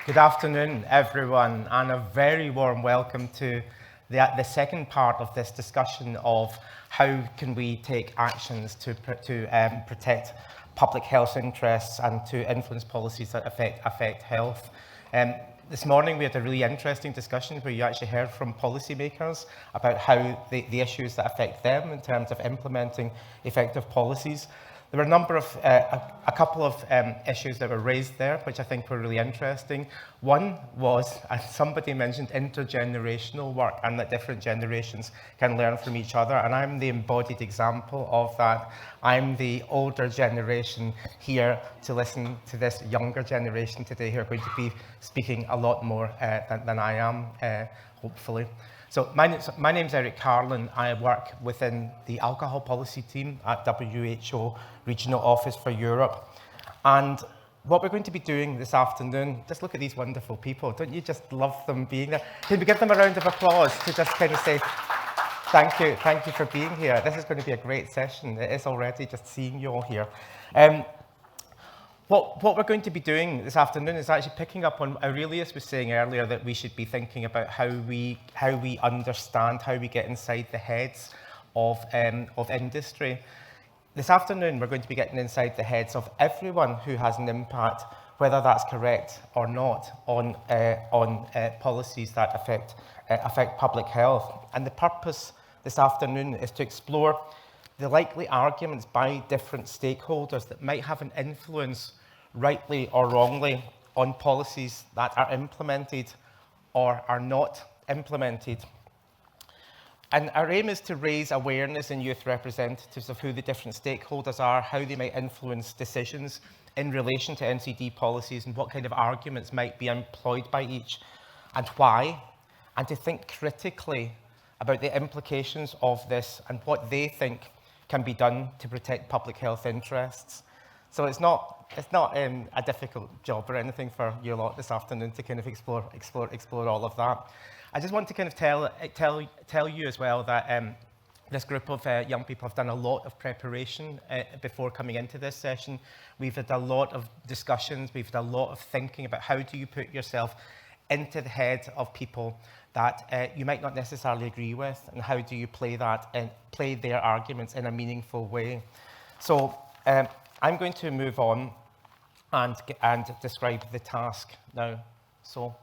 Good afternoon, everyone, and a very warm welcome to the second part of this discussion of how can we take actions to protect public health interests and to influence policies that affect health. This morning we had a really interesting discussion where you actually heard from policymakers about how the issues that affect them in terms of implementing effective policies. There were a couple of issues that were raised there, which I think were really interesting. One was, as somebody mentioned, intergenerational work, and that different generations can learn from each other. And I'm the embodied example of that. I'm the older generation here to listen to this younger generation today who are going to be speaking a lot more than I am, hopefully. So my name's Eric Carlin. I work within the alcohol policy team at WHO Regional Office for Europe. And what we're going to be doing this afternoon, just look at these wonderful people. Don't you just love them being there? Can we give them a round of applause to just kind of say, thank you for being here. This is going to be a great session. It is already just seeing you all here. What we're going to be doing this afternoon is actually picking up on Aurelius was saying earlier that we should be thinking about how we understand, how we get inside the heads of industry. This afternoon, we're going to be getting inside the heads of everyone who has an impact, whether that's correct or not, on policies that affect public health. And the purpose this afternoon is to explore the likely arguments by different stakeholders that might have an influence, rightly or wrongly, on policies that are implemented or are not implemented. And our aim is to raise awareness in youth representatives of who the different stakeholders are, how they might influence decisions in relation to NCD policies, and what kind of arguments might be employed by each, and why, and to think critically about the implications of this and what they think can be done to protect public health interests. So it's not a difficult job or anything for you lot this afternoon to kind of explore all of that. I just want to kind of tell you as well that this group of young people have done a lot of preparation before coming into this session. We've had a lot of discussions, we've had a lot of thinking about how do you put yourself into the head of people that you might not necessarily agree with, and how do you play their arguments in a meaningful way. So I'm going to move on and describe the task now. So,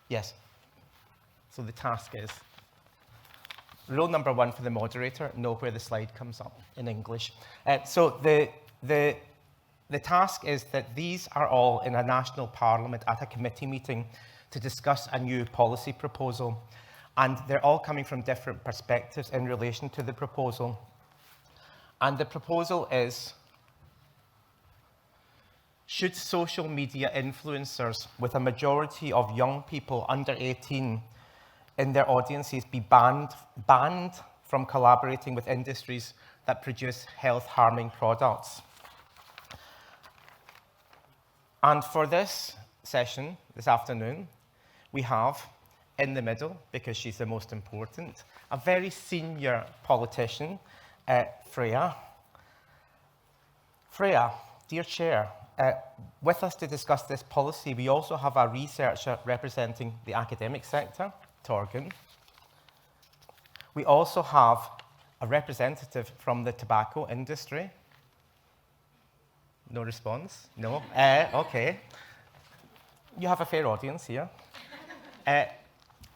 yes. So the task is, rule number one for the moderator, know where the slide comes up in English. So the task is that these are all in a national parliament at a committee meeting to discuss a new policy proposal. And they're all coming from different perspectives in relation to the proposal. And the proposal is, should social media influencers with a majority of young people under 18 in their audiences be banned from collaborating with industries that produce health-harming products? And for this session, this afternoon, we have, in the middle, because she's the most important, a very senior politician, Freya. Freya, dear Chair, with us to discuss this policy, we also have a researcher representing the academic sector, Torgen. We also have a representative from the tobacco industry. No response? No? Okay. You have a fair audience here.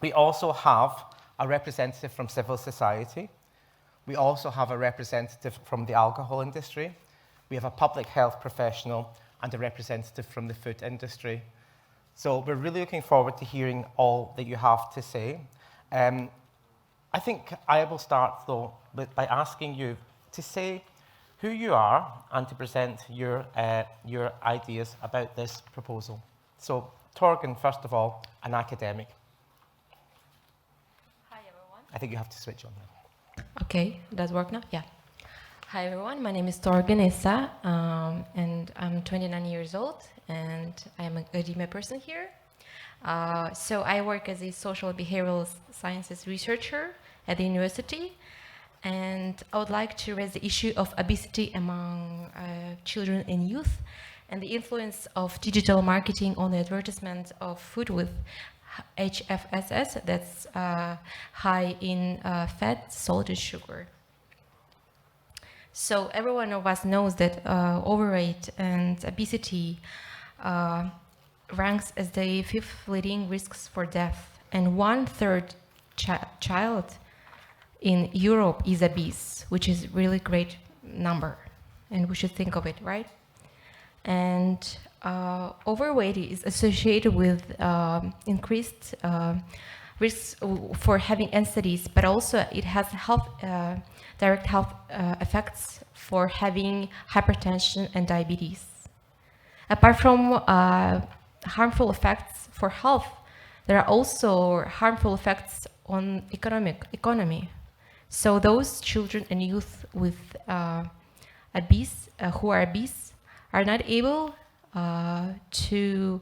We also have a representative from civil society. We also have a representative from the alcohol industry. We have a public health professional and a representative from the food industry. So we're really looking forward to hearing all that you have to say. I think I will start, though, by asking you to say who you are and to present your ideas about this proposal. So, Torgen, first of all, an academic. Hi, everyone. I think you have to switch on now. Okay, does work now? Yeah. Hi, everyone. My name is Torgen Issa, and I'm 29 years old, and I'm a academia person here. So I work as a social behavioral sciences researcher at the university, and I would like to raise the issue of obesity among children and youth, and the influence of digital marketing on the advertisement of food with HFSS, that's high in fat, salt, and sugar. So every one of us knows that overweight and obesity ranks as the 5th leading risks for death, and 1/3 child in Europe is obese, which is really great number, and we should think of it, right? And overweight is associated with increased risks for having NSAIDs, but also it has direct health effects for having hypertension and diabetes. Apart from harmful effects for health, there are also harmful effects on economy. So those children and youth with who are obese are not able to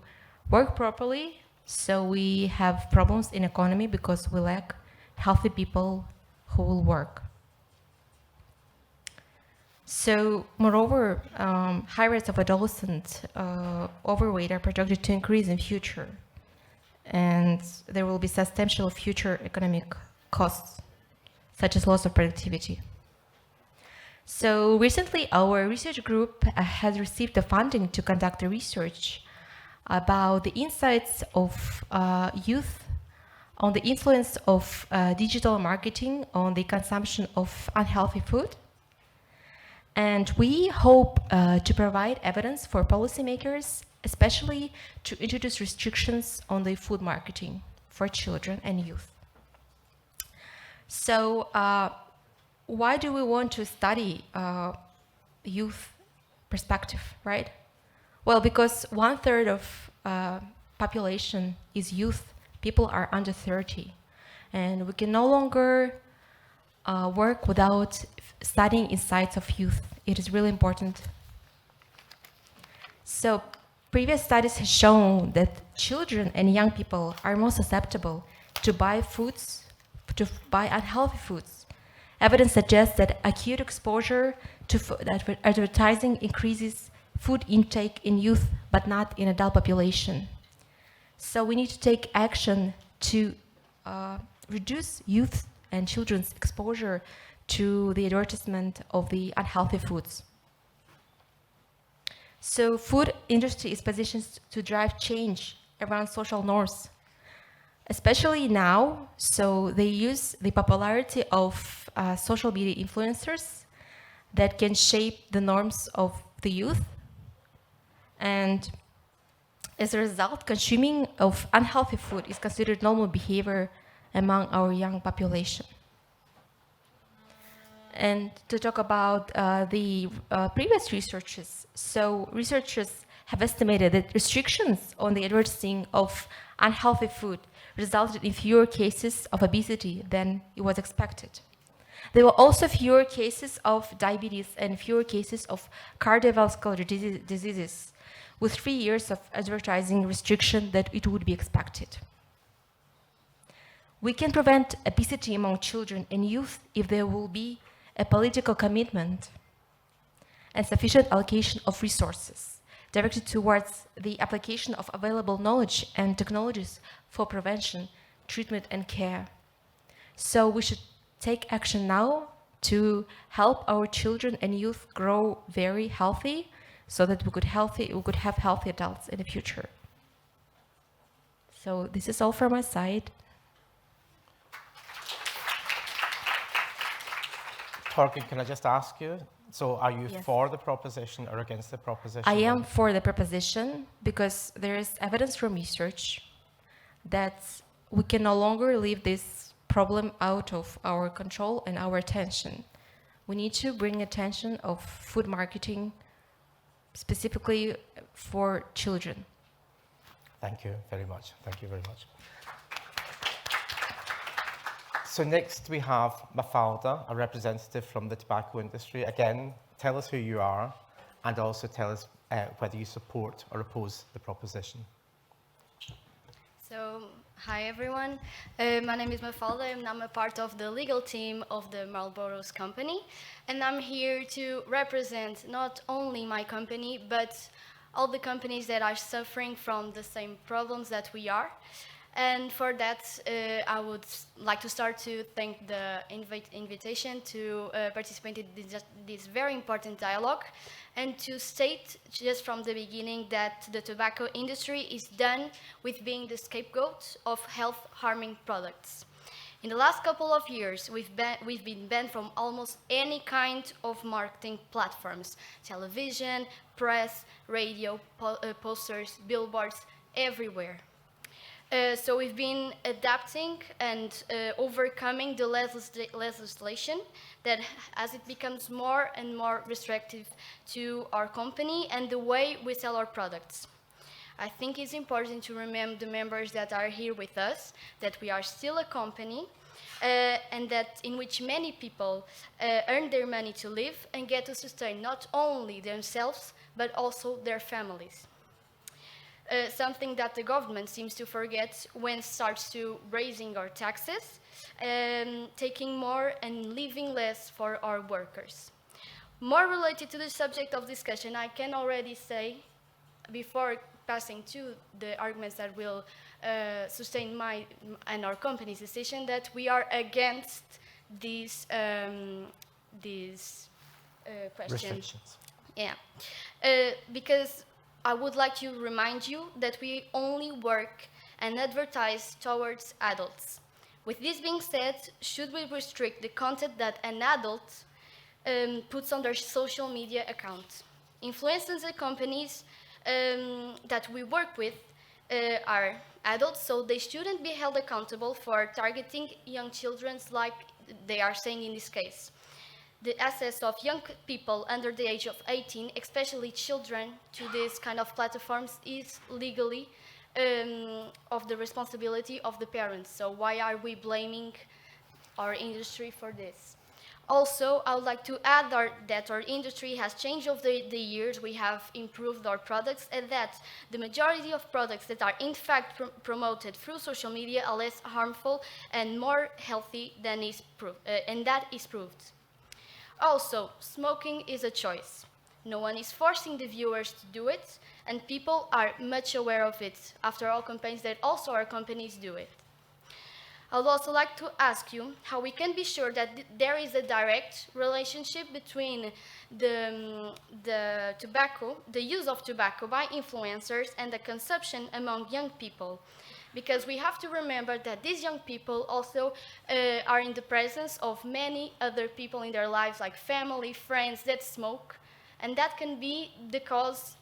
work properly. So we have problems in economy because we lack healthy people who will work. So moreover, high rates of adolescent overweight are projected to increase in future, and there will be substantial future economic costs, such as loss of productivity. So recently, our research group has received the funding to conduct a research about the insights of youth on the influence of digital marketing on the consumption of unhealthy food. And we hope to provide evidence for policymakers, especially to introduce restrictions on the food marketing for children and youth. So why do we want to study youth perspective, right? Well, because 1/3 of population is youth. People are under 30. And we can no longer work without studying insights of youth. It is really important. So previous studies have shown that children and young people are more susceptible to buy unhealthy foods. Evidence suggests that acute exposure to advertising increases food intake in youth, but not in adult population. So we need to take action to reduce youth and children's exposure to the advertisement of the unhealthy foods. So food industry is positioned to drive change around social norms, especially now. So they use the popularity of social media influencers that can shape the norms of the youth. And as a result, consuming of unhealthy food is considered normal behavior among our young population. And to talk about the previous researches, so researchers have estimated that restrictions on the advertising of unhealthy food resulted in fewer cases of obesity than it was expected. There were also fewer cases of diabetes and fewer cases of cardiovascular diseases with 3 years of advertising restriction that it would be expected. We can prevent obesity among children and youth if there will be a political commitment and sufficient allocation of resources directed towards the application of available knowledge and technologies for prevention, treatment, and care. So we should take action now to help our children and youth grow very healthy so that we could have healthy adults in the future. So this is all from my side. Torgen, can I just ask you, so are you Yes. for the proposition or against the proposition? I am for the proposition because there is evidence from research that we can no longer leave this problem out of our control and our attention. We need to bring attention of food marketing specifically for children. Thank you very much. Thank you very much. So next we have Mafalda, a representative from the tobacco industry. Again, tell us who you are and also tell us whether you support or oppose the proposition. So, hi everyone. My name is Mafalda and I'm a part of the legal team of the Marlboro's company. And I'm here to represent not only my company, but all the companies that are suffering from the same problems that we are. And for that, I would like to start to thank the invitation to participate in this very important dialogue, and to state just from the beginning that the tobacco industry is done with being the scapegoat of health-harming products. In the last couple of years, we've been banned from almost any kind of marketing platforms: television, press, radio, posters, billboards, everywhere. So we've been adapting and overcoming the legislation that, as it becomes more and more restrictive to our company and the way we sell our products. I think it's important to remember the members that are here with us, that we are still a company, and that in which many people earn their money to live and get to sustain not only themselves, but also their families. Something that the government seems to forget when it starts to raising our taxes, taking more and leaving less for our workers. More related to the subject of discussion, I can already say, before passing to the arguments that will sustain my and our company's decision, that we are against these questions. Restrictions. Yeah, because I would like to remind you that we only work and advertise towards adults. With this being said, should we restrict the content that an adult puts on their social media account? Influencers and companies that we work with are adults, so they shouldn't be held accountable for targeting young children like they are saying in this case. The access of young people under the age of 18, especially children, to this kind of platforms is legally of the responsibility of the parents. So why are we blaming our industry for this? Also, I would like to add that our industry has changed over the years. We have improved our products, and that the majority of products that are in fact promoted through social media are less harmful and more healthy than is and that is proved. Also, smoking is a choice. No one is forcing the viewers to do it, and people are much aware of it. After all, campaigns that also our companies do it. I would also like to ask you how we can be sure that there is a direct relationship between the use of tobacco by influencers and the consumption among young people. Because we have to remember that these young people also are in the presence of many other people in their lives, like family, friends that smoke, and that can be the cause,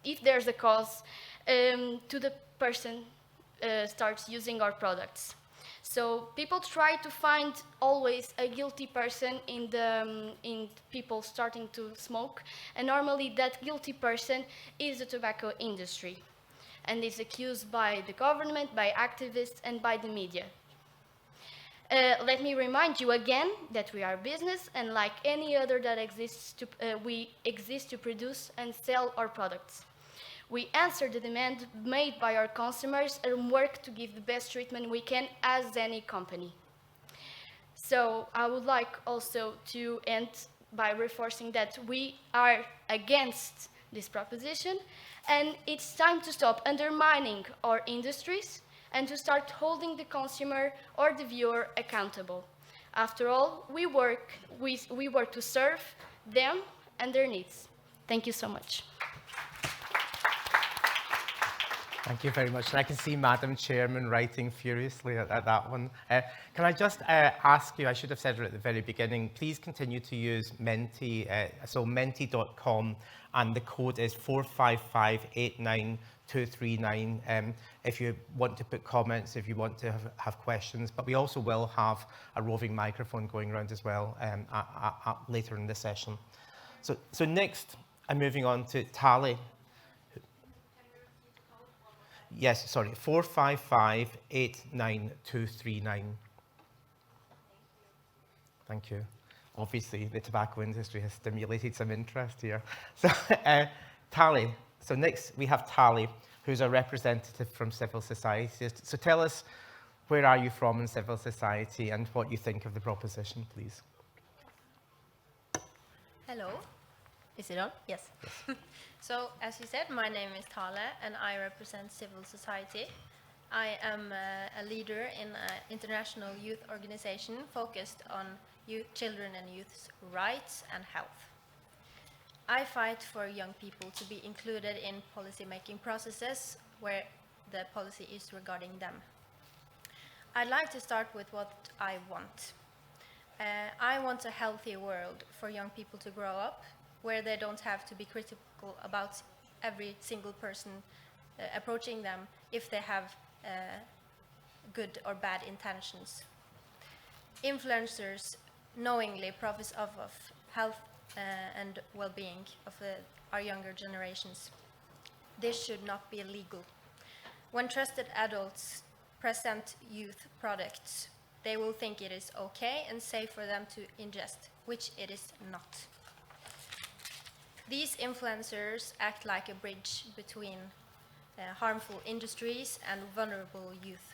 if there's a cause, to the person starts using our products. So people try to find always a guilty person in people starting to smoke, and normally that guilty person is the tobacco industry, and is accused by the government, by activists, and by the media. Let me remind you again that we are a business, and like any other that exists, we exist to produce and sell our products. We answer the demand made by our consumers and work to give the best treatment we can as any company. So I would like also to end by reinforcing that we are against this proposition, and it's time to stop undermining our industries and to start holding the consumer or the viewer accountable. After all, we work to serve them and their needs. Thank you so much. Thank you very much. And I can see Madam Chairman writing furiously at that one. Can I just ask you, I should have said it at the very beginning, please continue to use Menti, so menti.com, and the code is 455-89239 if you want to put comments, if you want to have questions. But we also will have a roving microphone going around as well later in the session. So next, I'm moving on to Tali. Yes, sorry, 455-89239. Thank you. Obviously, the tobacco industry has stimulated some interest here. So, Tali. So next, we have Tali, who's a representative from civil society. So tell us, where are you from in civil society and what you think of the proposition, please? Hello. Is it on? Yes. So, as you said, my name is Tale, and I represent civil society. I am a leader in an international youth organization focused on children and youth's rights and health. I fight for young people to be included in policy-making processes where the policy is regarding them. I'd like to start with what I want. I want a healthy world for young people to grow up, where they don't have to be critical about every single person approaching them if they have good or bad intentions. Influencers knowingly profit off of health and well-being of our younger generations. This should not be illegal. When trusted adults present youth products, they will think it is okay and safe for them to ingest, which it is not. These influencers act like a bridge between harmful industries and vulnerable youth.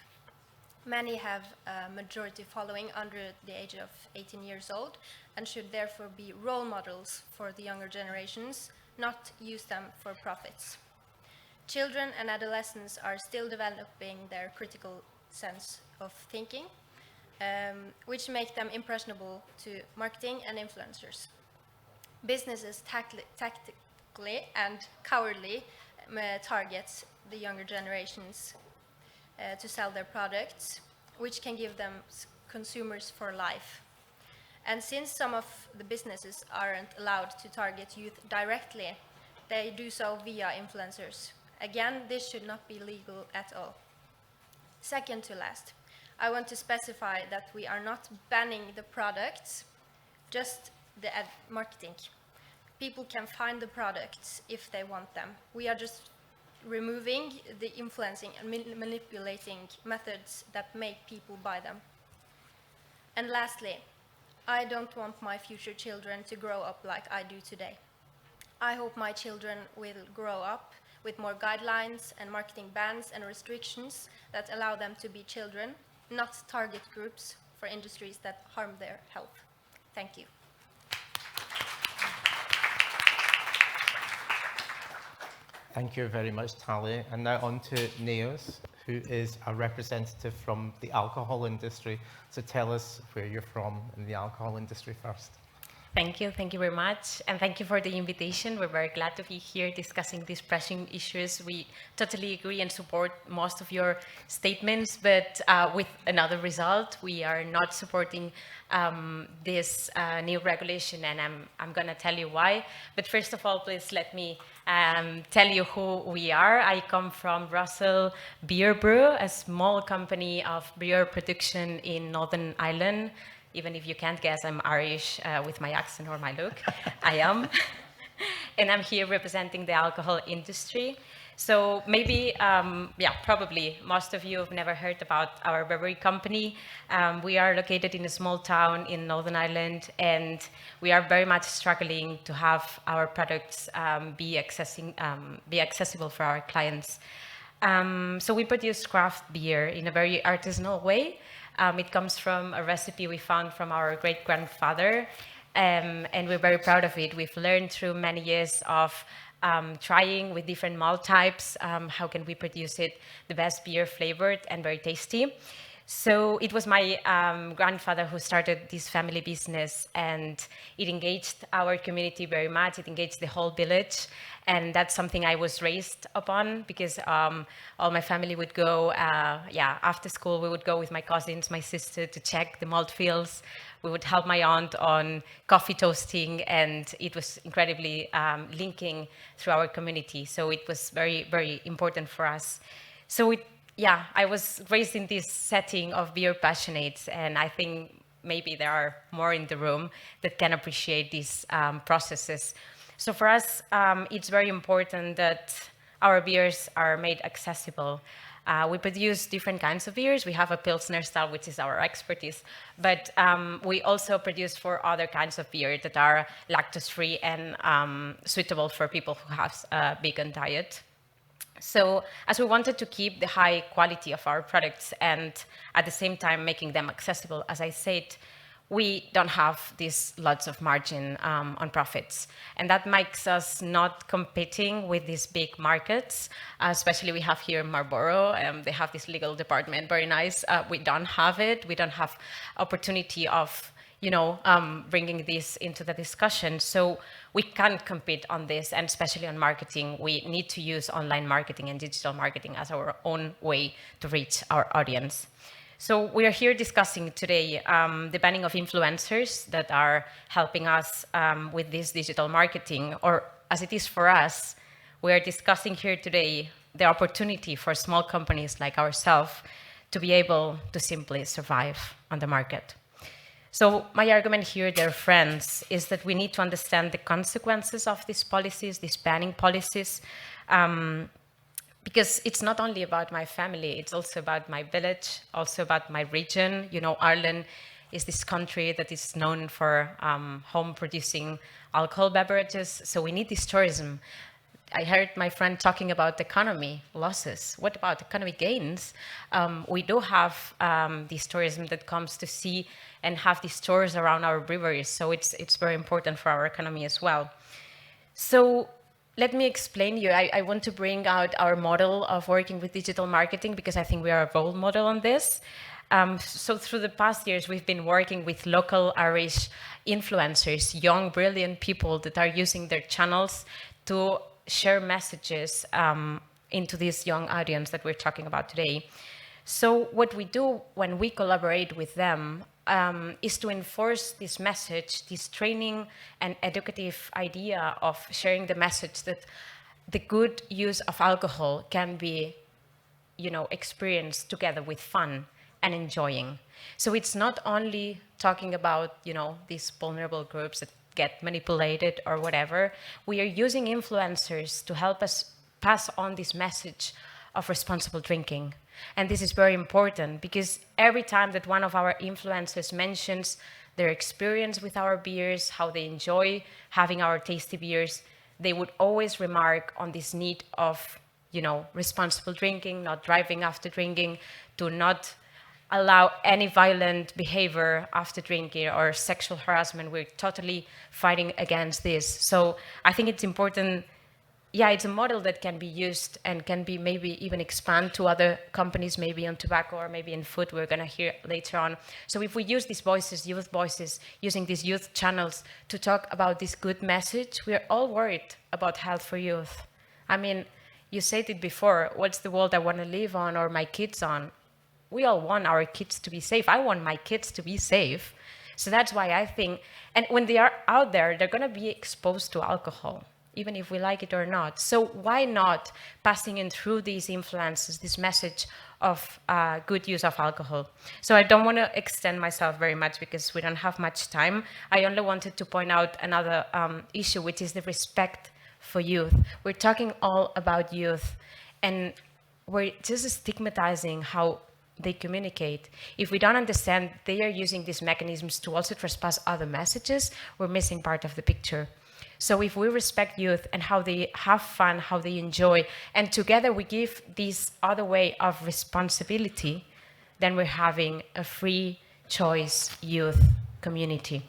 Many have a majority following under the age of 18 years old and should therefore be role models for the younger generations, not use them for profits. Children and adolescents are still developing their critical sense of thinking, which make them impressionable to marketing and influencers. Businesses tactically and cowardly target the younger generations to sell their products, which can give them consumers for life. And since some of the businesses aren't allowed to target youth directly, they do so via influencers. Again, this should not be legal at all. Second to last, I want to specify that we are not banning the products, just the marketing. People can find the products if they want them. We are just removing the influencing and manipulating methods that make people buy them. And lastly, I don't want my future children to grow up like I do today. I hope my children will grow up with more guidelines and marketing bans and restrictions that allow them to be children, not target groups for industries that harm their health. Thank you. Thank you very much, Tali. And now on to Neos, who is a representative from the alcohol industry. So tell us where you're from in the alcohol industry first. Thank you very much, and thank you for the invitation. We're very glad to be here discussing these pressing issues. We totally agree and support most of your statements, but with another result. We are not supporting this new regulation, and I'm going to tell you why. But first of all, please let me tell you who we are. I come from Russell Beer Brew, a small company of beer production in Northern Ireland. Even if you can't guess, I'm Irish with my accent or my look. I am. And I'm here representing the alcohol industry. So maybe, probably most of you have never heard about our brewery company. We are located in a small town in Northern Ireland, and we are very much struggling to have our products be accessible for our clients. So we produce craft beer in a very artisanal way. It comes from a recipe we found from our great-grandfather, and we're very proud of it. We've learned through many years of trying with different malt types, how can we produce it the best beer flavored and very tasty. So it was my grandfather who started this family business, and it engaged our community very much. It engaged the whole village, and that's something I was raised upon, because all my family would go, after school we would go with my cousins, my sister, to check the malt fields. We would help my aunt on coffee toasting, and it was incredibly linking through our community. So it was very, very important for us. So I was raised in this setting of beer passionates, and I think maybe there are more in the room that can appreciate these processes. So for us, it's very important that our beers are made accessible. We produce different kinds of beers. We have a Pilsner style, which is our expertise, but we also produce for other kinds of beer that are lactose-free and suitable for people who have a vegan diet. So as we wanted to keep the high quality of our products and at the same time making them accessible, as I said, we don't have these lots of margin on profits. And that makes us not competing with these big markets, especially we have here Marlboro, they have this legal department, very nice. We don't have it. We don't have opportunity of bringing this into the discussion. So we can't compete on this, and especially on marketing, we need to use online marketing and digital marketing as our own way to reach our audience. So we are here discussing today the banning of influencers that are helping us with this digital marketing, or as it is for us, we are discussing here today the opportunity for small companies like ourselves to be able to simply survive on the market. So my argument here, dear friends, is that we need to understand the consequences of these policies, these banning policies, because it's not only about my family, it's also about my village, also about my region. Ireland is this country that is known for home producing alcohol beverages, so we need this tourism. I heard my friend talking about economy losses. What about economic gains? We do have this tourism that comes to see and have these tours around our breweries, so it's very important for our economy as well. So let me explain you. I want to bring out our model of working with digital marketing because I think we are a role model on this. So through the past years, we've been working with local Irish influencers, young, brilliant people that are using their channels to share messages into this young audience that we're talking about today. So what we do when we collaborate with them is to enforce this message, this training and educative idea of sharing the message that the good use of alcohol can be, experienced together with fun and enjoying. So it's not only talking about, these vulnerable groups that get manipulated or whatever. We are using influencers to help us pass on this message of responsible drinking. And this is very important because every time that one of our influencers mentions their experience with our beers, how they enjoy having our tasty beers, they would always remark on this need of, responsible drinking, not driving after drinking, to not allow any violent behavior after drinking or sexual harassment. We're totally fighting against this. So I think it's important. Yeah, it's a model that can be used and can be maybe even expand to other companies, maybe on tobacco or maybe in food, we're going to hear later on. So if we use these voices, youth voices, using these youth channels to talk about this good message, we're all worried about health for youth. I mean, you said it before, what's the world I want to live on or my kids on? We all want our kids to be safe. I want my kids to be safe. So that's why I think, and when they are out there, they're going to be exposed to alcohol, even if we like it or not. So why not passing in through these influences, this message of good use of alcohol? So I don't want to extend myself very much because we don't have much time. I only wanted to point out another issue, which is the respect for youth. We're talking all about youth, and we're just stigmatizing how they communicate. If we don't understand they are using these mechanisms to also trespass other messages, we're missing part of the picture. So if we respect youth and how they have fun, how they enjoy, and together we give this other way of responsibility, then we're having a free choice youth community.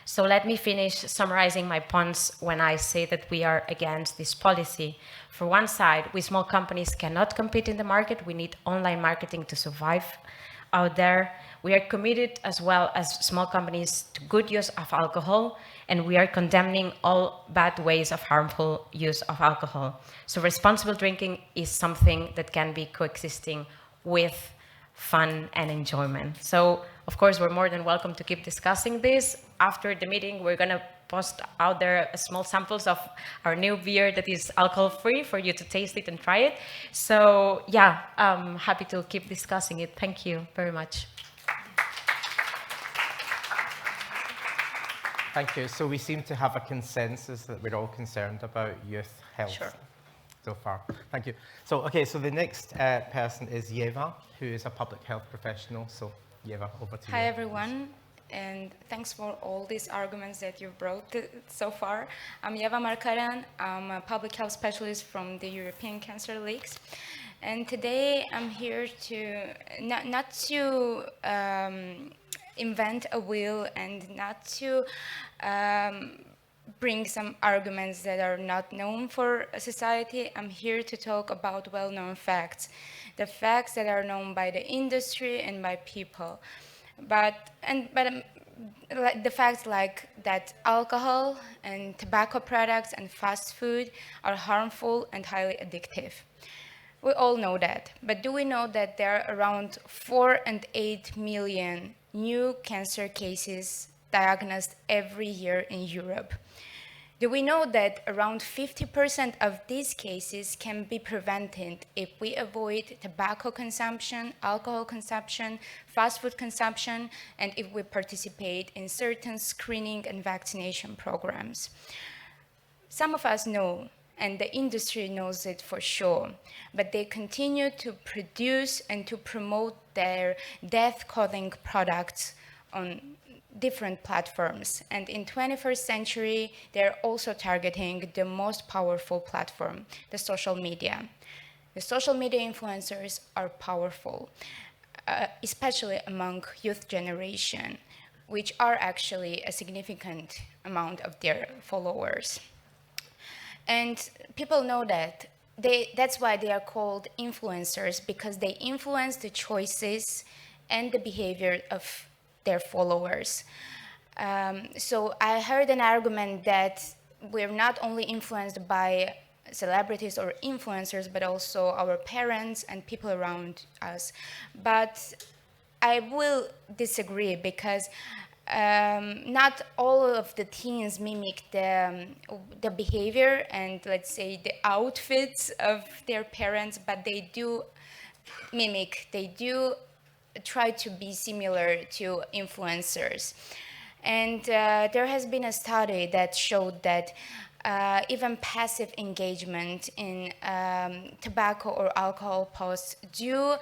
So let me finish summarizing my points when I say that we are against this policy. For one side, we small companies cannot compete in the market. We need online marketing to survive out there. We are committed as well as small companies to good use of alcohol, and we are condemning all bad ways of harmful use of alcohol. So responsible drinking is something that can be coexisting with fun and enjoyment. So of course, we're more than welcome to keep discussing this. After the meeting, we're going to post out there small samples of our new beer that is alcohol-free for you to taste it and try it. So yeah, I'm happy to keep discussing it. Thank you very much. Thank you. So we seem to have a consensus that we're all concerned about youth health. Sure. So far. Thank you. So, okay, so the next person is Yeva, who is a public health professional. So, Yeva, over to you. Hi, everyone, and thanks for all these arguments that you've brought so far. I'm Yeva Markaran. I'm a public health specialist from the European Cancer Leagues. And today I'm here to, not to invent a wheel and not to bring some arguments that are not known for society. I'm here to talk about well-known facts, the facts that are known by the industry and by people. But the facts like that alcohol and tobacco products and fast food are harmful and highly addictive. We all know that, but do we know that there are around 4 and 8 million new cancer cases diagnosed every year in Europe? Do we know that around 50% of these cases can be prevented if we avoid tobacco consumption, alcohol consumption, fast food consumption, and if we participate in certain screening and vaccination programs? Some of us know, and the industry knows it for sure, but they continue to produce and to promote their death-causing products on different platforms. And in 21st century, they're also targeting the most powerful platform, the social media. The social media influencers are powerful, especially among youth generation, which are actually a significant amount of their followers. And people know that. That's why they are called influencers, because they influence the choices and the behavior of their followers. So I heard an argument that we're not only influenced by celebrities or influencers, but also our parents and people around us. But I will disagree, because not all of the teens mimic the behavior and, let's say, the outfits of their parents, but they do mimic, they do try to be similar to influencers. And there has been a study that showed that even passive engagement in tobacco or alcohol posts do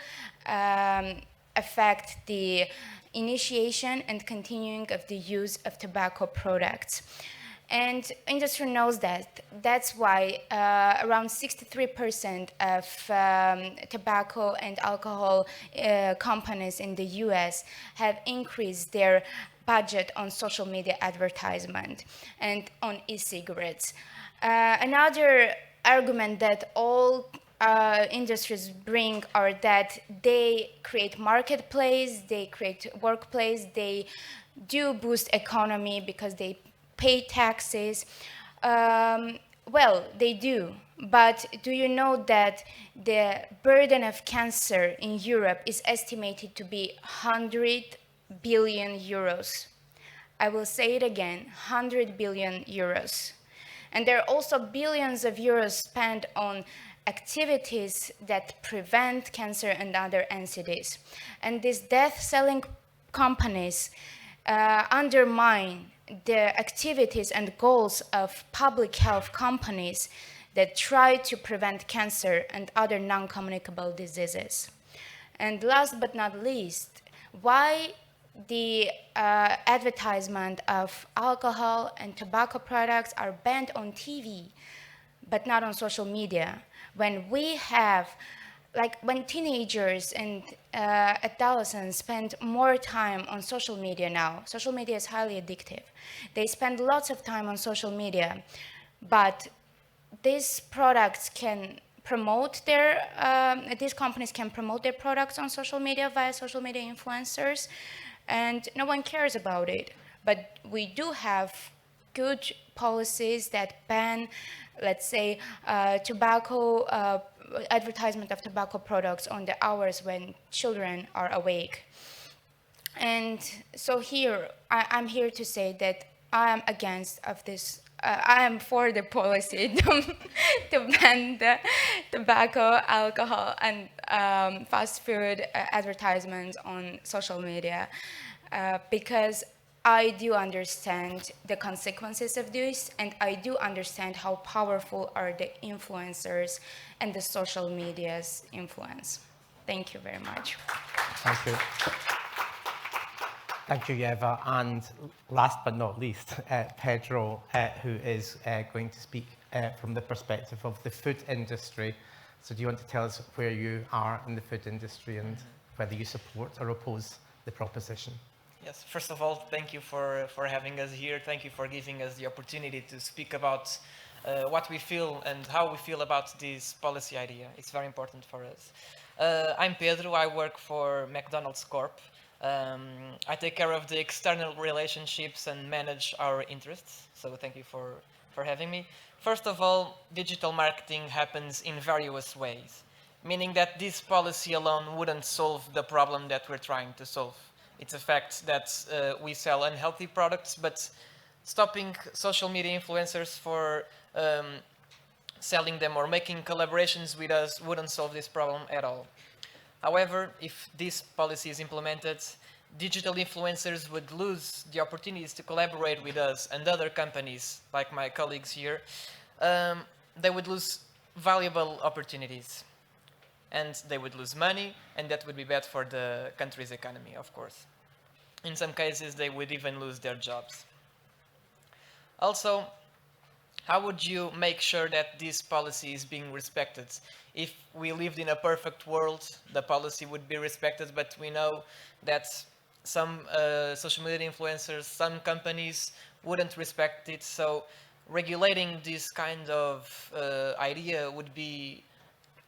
affect the initiation and continuing of the use of tobacco products. And industry knows that. That's why around 63% of tobacco and alcohol companies in the US have increased their budget on social media advertisement and on e-cigarettes. Another argument that all industries bring are that they create marketplace, they create workplace, they do boost economy because they pay taxes. Well, they do, but do you know that the burden of cancer in Europe is estimated to be 100 billion euros? I will say it again, 100 billion euros. And there are also billions of euros spent on activities that prevent cancer and other NCDs. And these death-selling companies undermine the activities and goals of public health companies that try to prevent cancer and other non-communicable diseases. And last but not least, why the advertisement of alcohol and tobacco products are banned on TV, but not on social media, when we have, like, when teenagers and adolescents spend more time on social media now. Social media is highly addictive. They spend lots of time on social media, but these products can promote their, these companies can promote their products on social media via social media influencers, and no one cares about it. But we do have good policies that ban, let's say, tobacco advertisement of tobacco products on the hours when children are awake. And so here, I'm here to say that I am against of this. I am for the policy to ban the tobacco, alcohol, and fast food advertisements on social media, because I do understand the consequences of this, and I do understand how powerful are the influencers and the social media's influence. Thank you very much. Thank you. Thank you, Yeva. And last but not least, Pedro, who is going to speak from the perspective of the food industry. So do you want to tell us where you are in the food industry and whether you support or oppose the proposition? Yes, first of all, thank you for having us here. Thank you for giving us the opportunity to speak about what we feel and how we feel about this policy idea. It's very important for us. I'm Pedro. I work for McDonald's Corp. I take care of the external relationships and manage our interests. So thank you for having me. First of all, digital marketing happens in various ways, meaning that this policy alone wouldn't solve the problem that we're trying to solve. It's a fact that we sell unhealthy products, but stopping social media influencers for selling them or making collaborations with us wouldn't solve this problem at all. However, if this policy is implemented, digital influencers would lose the opportunities to collaborate with us and other companies, like my colleagues here. They would lose valuable opportunities. And they would lose money, and that would be bad for the country's economy, of course. In some cases, they would even lose their jobs. Also, how would you make sure that this policy is being respected? If we lived in a perfect world, the policy would be respected, but we know that some social media influencers, some companies wouldn't respect it, so regulating this kind of idea would be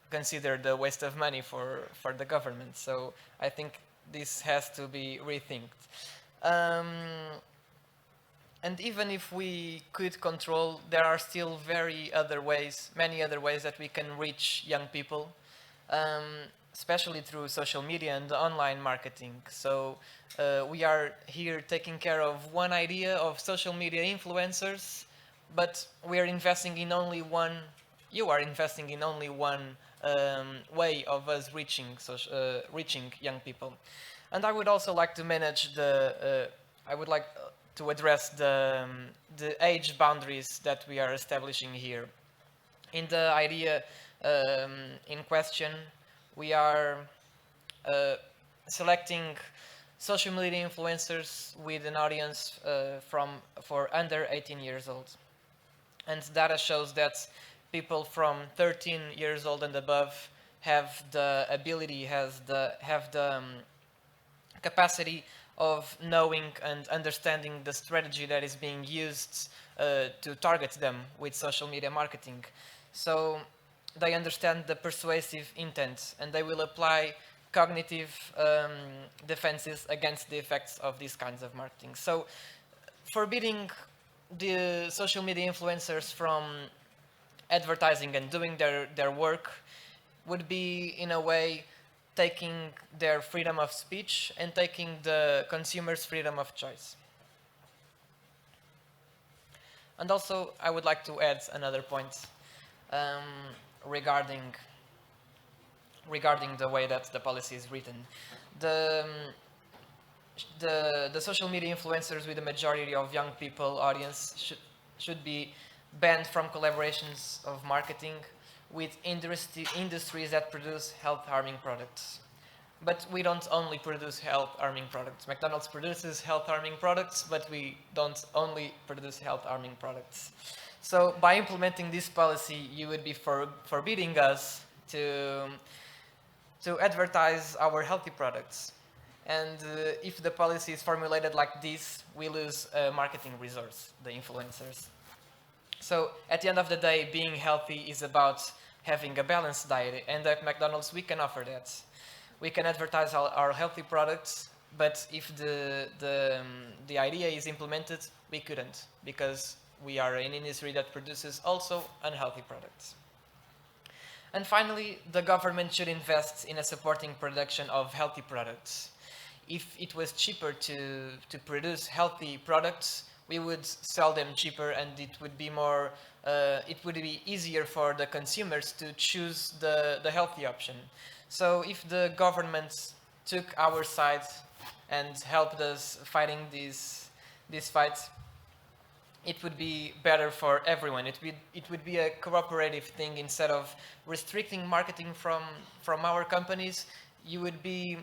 considered a waste of money for the government. So I think this has to be rethinked. And even if we could control, there are still many other ways that we can reach young people, especially through social media and online marketing. So we are here taking care of one idea of social media influencers, but we are investing in only one, you are investing in only one way of us reaching young people. And I would also like to manage I would like to address the age boundaries that we are establishing here. In the idea in question, we are selecting social media influencers with an audience for under 18 years old. And data shows that people from 13 years old and above have the ability, have the capacity of knowing and understanding the strategy that is being used to target them with social media marketing. So they understand the persuasive intent, and they will apply cognitive defenses against the effects of these kinds of marketing. So forbidding the social media influencers from advertising and doing their work would be, in a way, taking their freedom of speech and taking the consumer's freedom of choice. And also, I would like to add another point regarding the way that the policy is written. The social media influencers with the majority of young people audience should be banned from collaborations of marketing with industries that produce health-harming products. But we don't only produce health-harming products. McDonald's produces health-harming products, but we don't only produce health-harming products. So by implementing this policy, you would be forbidding us to advertise our healthy products. And if the policy is formulated like this, we lose a marketing resource, the influencers. So at the end of the day, being healthy is about having a balanced diet, and at McDonald's we can offer that. We can advertise our healthy products, but if the idea is implemented, we couldn't, because we are an industry that produces also unhealthy products. And finally, the government should invest in a supporting production of healthy products. If it was cheaper to produce healthy products, we would sell them cheaper, and it would be more, it would be easier for the consumers to choose the healthy option. So if the government took our side and helped us fighting this fight, it would be better for everyone. It would be a cooperative thing. Instead of restricting marketing from our companies, you would be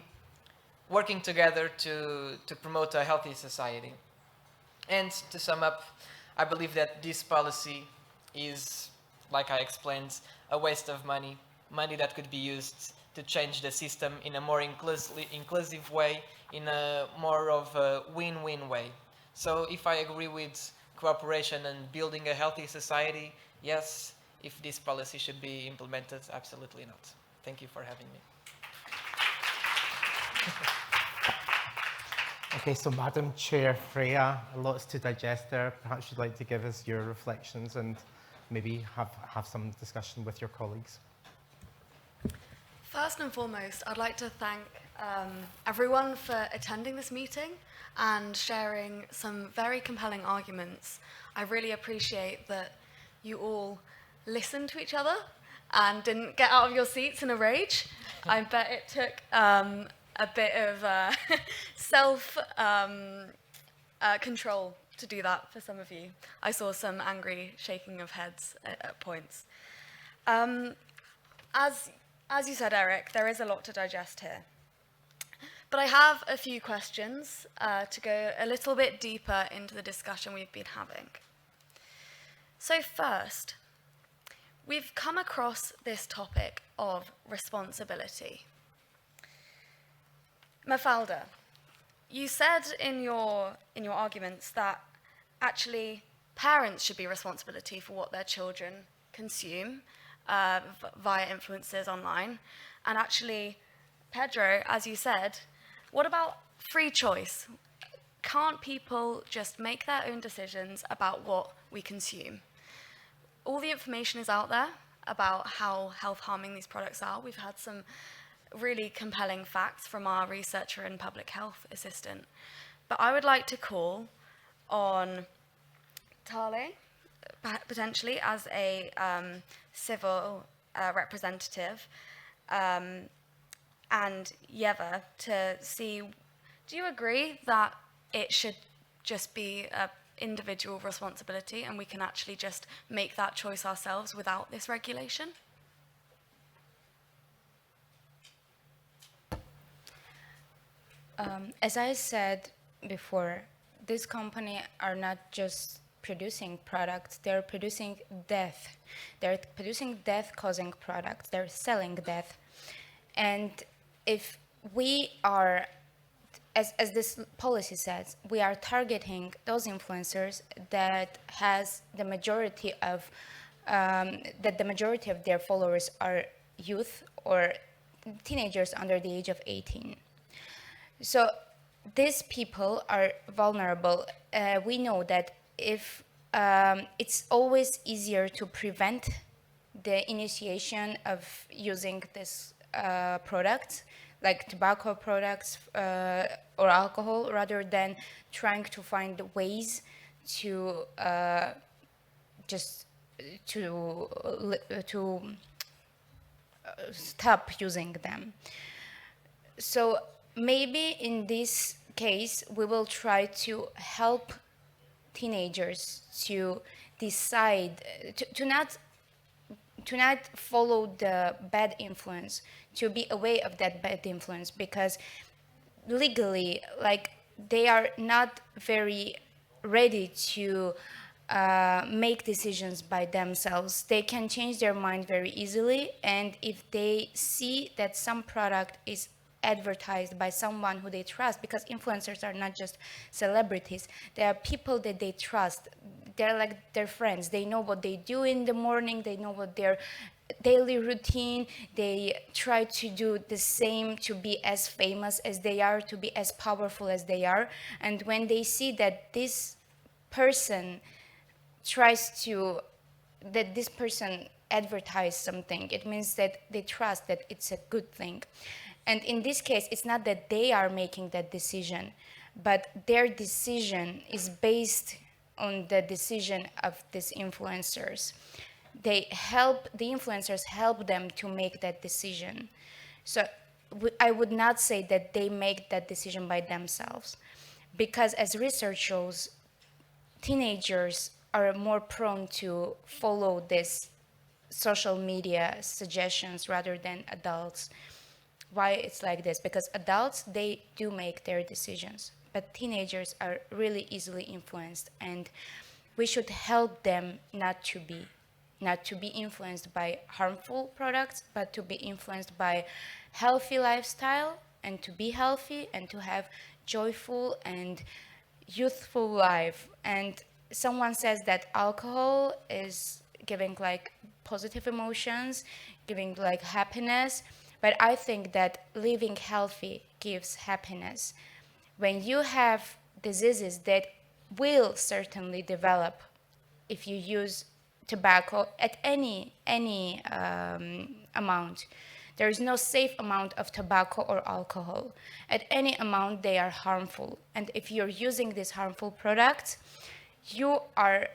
working together to promote a healthy society. And to sum up, I believe that this policy is, like I explained, a waste of money that could be used to change the system in a more inclusive way, in a more of a win-win way. So if I agree with cooperation and building a healthy society, yes. If this policy should be implemented, absolutely not. Thank you for having me. Okay, so Madam Chair Freya, lots to digest there. Perhaps you'd like to give us your reflections and maybe have some discussion with your colleagues. First and foremost, I'd like to thank everyone for attending this meeting and sharing some very compelling arguments. I really appreciate that you all listened to each other and didn't get out of your seats in a rage. I bet it took a bit of self-control to do that for some of you. I saw some angry shaking of heads at points. As you said, Eric, there is a lot to digest here. But I have a few questions to go a little bit deeper into the discussion we've been having. So first, we've come across this topic of responsibility. Mafalda, you said in your arguments that actually parents should be responsibility for what their children consume via influencers online. And actually, Pedro, as you said, what about free choice? Can't people just make their own decisions about what we consume? All the information is out there about how health harming these products are. We've had some really compelling facts from our researcher and public health assistant. But I would like to call on Tale, potentially as a civil representative, and Yeva to see, do you agree that it should just be an individual responsibility and we can actually just make that choice ourselves without this regulation? As I said before, this company are not just producing products, they're producing death. They're producing death-causing products, they're selling death. And if we are, as this policy says, we are targeting those influencers that has the majority of, that the majority of their followers are youth or teenagers under the age of 18. So these people are vulnerable. We know that if it's always easier to prevent the initiation of using this product, like tobacco products or alcohol, rather than trying to find ways to stop using them. So maybe in this case, we will try to help teenagers to decide, to not follow the bad influence, to be aware of that bad influence, because legally, like, they are not very ready to make decisions by themselves. They can change their mind very easily, and if they see that some product is advertised by someone who they trust, because influencers are not just celebrities, they are people that they trust. They're like their friends. They know what they do in the morning, they know what their daily routine, they try to do the same to be as famous as they are, to be as powerful as they are. And when they see that this person advertise something, it means that they trust that it's a good thing. And in this case, it's not that they are making that decision, but their decision is based on the decision of these influencers. The influencers help them to make that decision. So I would not say that they make that decision by themselves, because as research shows, teenagers are more prone to follow these social media suggestions rather than adults. Why it's like this? Because adults, they do make their decisions, but teenagers are really easily influenced, and we should help them not to be. not to be influenced by harmful products, but to be influenced by healthy lifestyle, and to be healthy and to have joyful and youthful life. And someone says that alcohol is giving like positive emotions, giving like happiness, but I think that living healthy gives happiness. When you have diseases that will certainly develop if you use tobacco at any amount. There is no safe amount of tobacco or alcohol. At any amount, they are harmful. And if you're using these harmful products, you are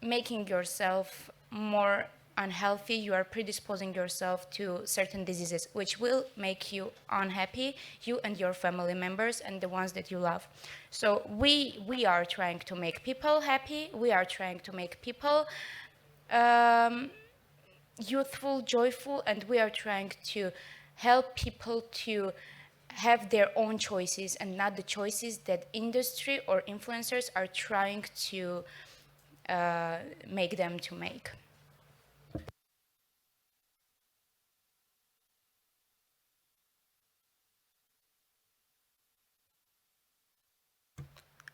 making yourself more unhealthy. You are predisposing yourself to certain diseases, which will make you unhappy, you and your family members and the ones that you love. So we are trying to make people happy. We are trying to make people youthful, joyful, and we are trying to help people to have their own choices and not the choices that industry or influencers are trying to make them to make.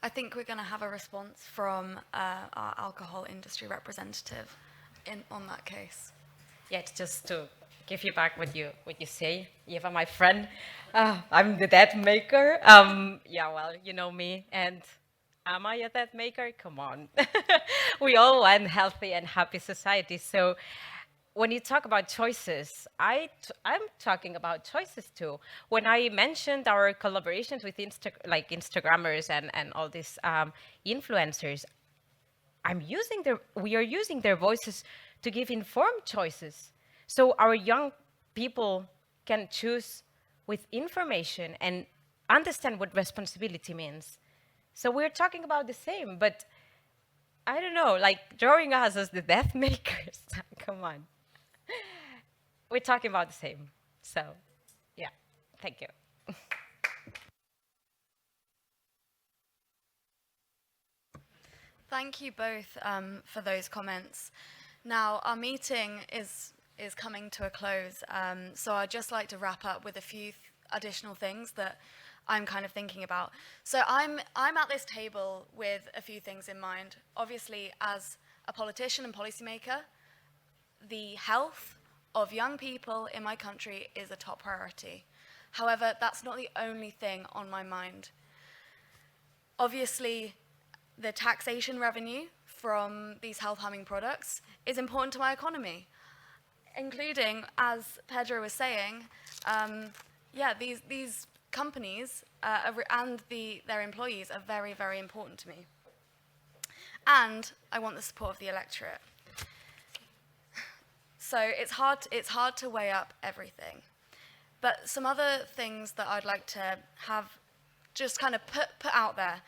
I think we're going to have a response from our alcohol industry representative on that case. Yeah, it's just to give you back what you say, Eva, my friend. I'm the debt maker. Yeah, well, you know me, and am I a debt maker? Come on. We all want healthy and happy society. So when you talk about choices, I'm talking about choices too. When I mentioned our collaborations with Instagrammers and all these influencers, we are using their voices to give informed choices. So our young people can choose with information and understand what responsibility means. So we're talking about the same, but I don't know, like drawing us as the death makers. Come on. We're talking about the same. So, yeah, thank you. Thank you both for those comments. Now, our meeting is coming to a close, so I'd just like to wrap up with a few additional things that I'm kind of thinking about. So I'm at this table with a few things in mind. Obviously, as a politician and policymaker, the health of young people in my country is a top priority. However, that's not the only thing on my mind. Obviously, the taxation revenue from these health-harming products is important to my economy, including, as Pedro was saying, these companies and their employees are very, very important to me. And I want the support of the electorate. So it's hard to weigh up everything. But some other things that I'd like to have just kind of put out there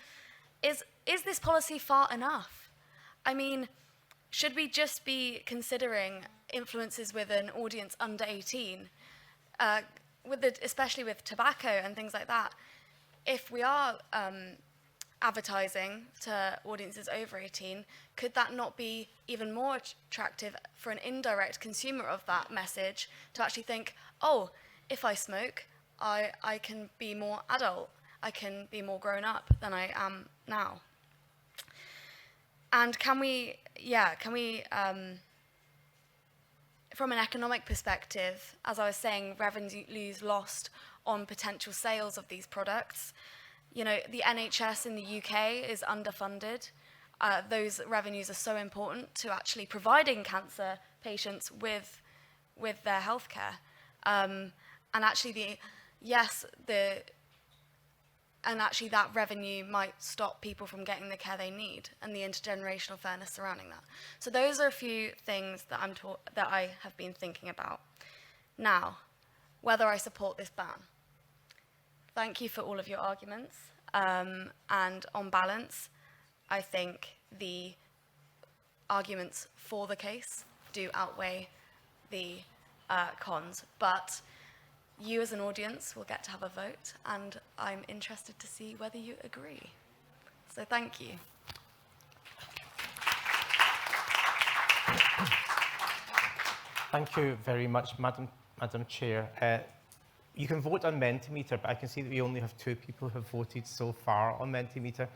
is this policy far enough? I mean, should we just be considering influences with an audience under 18, especially with tobacco and things like that? If we are advertising to audiences over 18, could that not be even more attractive for an indirect consumer of that message to actually think, oh, if I smoke, I can be more adult, I can be more grown up than I am now? And can we, from an economic perspective, as I was saying, revenues lost on potential sales of these products. You know, the NHS in the UK is underfunded. Those revenues are so important to actually providing cancer patients with their healthcare. And actually that revenue might stop people from getting the care they need, and the intergenerational fairness surrounding that. So those are a few things that I have been thinking about. Now, whether I support this ban. Thank you for all of your arguments. And on balance, I think the arguments for the case do outweigh the cons. But you as an audience will get to have a vote, and I'm interested to see whether you agree. So thank you. Thank you very much, Madam Chair. You can vote on Mentimeter, but I can see that we only have 2 people who have voted so far on Mentimeter.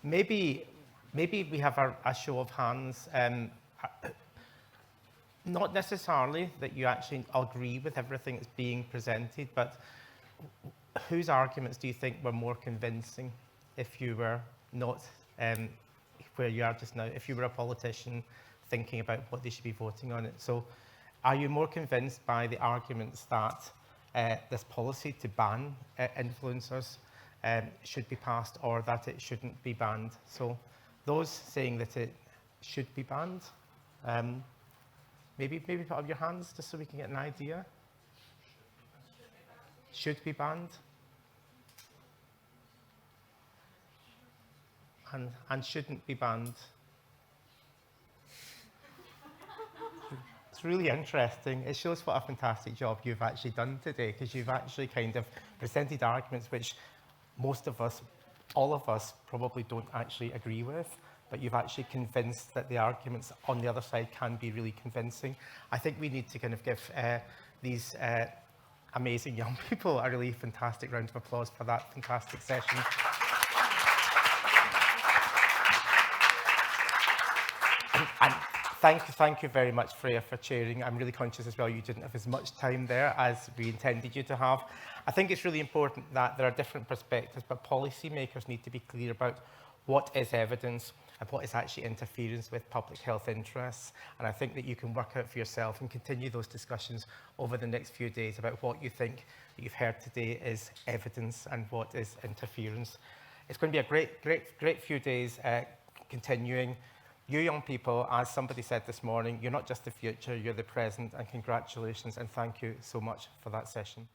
Maybe we have a show of hands. Not necessarily that you actually agree with everything that's being presented, but whose arguments do you think were more convincing if you were not where you are just now, if you were a politician thinking about what they should be voting on it? So are you more convinced by the arguments that this policy to ban influencers should be passed, or that it shouldn't be banned? So those saying that it should be banned, maybe put up your hands just so we can get an idea. Should be banned. And shouldn't be banned. It's really interesting. It shows what a fantastic job you've actually done today, because you've actually kind of presented arguments which most of us, all of us, probably don't actually agree with, but you've actually convinced that the arguments on the other side can be really convincing. I think we need to kind of give these amazing young people a really fantastic round of applause for that fantastic session. And thank you very much, Freya, for chairing. I'm really conscious as well you didn't have as much time there as we intended you to have. I think it's really important that there are different perspectives, but policymakers need to be clear about what is evidence and what is actually interference with public health interests. And I think that you can work out for yourself and continue those discussions over the next few days about what you think that you've heard today is evidence and what is interference. It's going to be a great few days continuing. You young people, as somebody said this morning, you're not just the future, you're the present, and congratulations and thank you so much for that session.